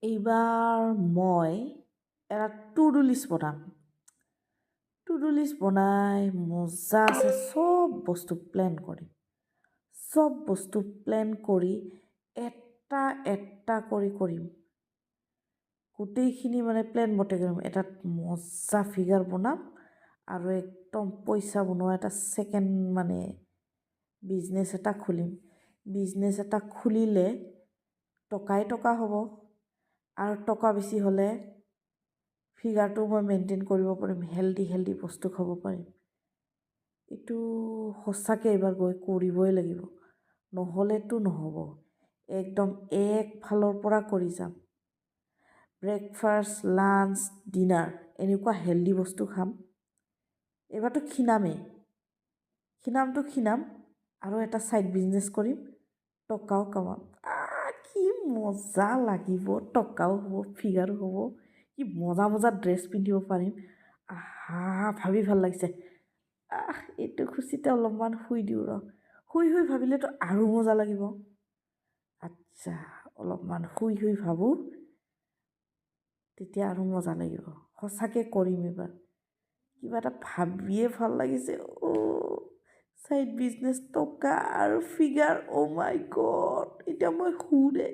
এইবাৰ মই এটা টু ডু লিষ্ট বনাম। টু ডু লিষ্ট বনাই মজাছে চব বস্তু প্লেন কৰিম। চব বস্তু প্লেন কৰি এটা এটা কৰি কৰিম। গোটেইখিনি প্লেন মতে কৰিম। এটাত মজা ফিগাৰ বনাম আৰু একদম পইচা বনোৱা এটা ছেকেণ্ড বিজনেছ এটা খুলিম। বিজনেছ এটা খুলিলে টকাই টকা হ'ব আৰু টকা বেছি হ'লে ফিগাৰটো মই মেইনটেইন কৰিব পাৰিম, হেল্ডি বস্তু খাব পাৰিম। এইটো সঁচাকৈ এইবাৰ গৈ কৰিবই লাগিব, নহ'লেতো নহ'ব। একদম একফালৰ পৰা কৰি যাম। ব্ৰেকফাষ্ট, লাঞ্চ, ডিনাৰ এনেকুৱা হেল্ডি বস্তু খাম। এইবাৰতো খিনাম আৰু এটা ছাইড বিজনেছ কৰিম, টকাও কামাম। কি মজা লাগিব, টকাও হ'ব, ফিগাৰো হ'ব, কি মজা ড্ৰেছ পিন্ধিব পাৰিম। ভাবি ভাল লাগিছে। এইটো খুচিতে অলপমান শুই দিওঁ শুই ভাবিলেতো আৰু মজা লাগিব। আচ্ছা, অলপমান শুই ভাবোঁ, তেতিয়া আৰু মজা লাগিব। সঁচাকৈ কৰিম এইবাৰ। কিবা এটা ভাবিয়ে ভাল লাগিছে। ছাইড বিজনেছ, টকা আৰু ফিগাৰ। অ' মাই গড, এতিয়া মই শুওঁ দে।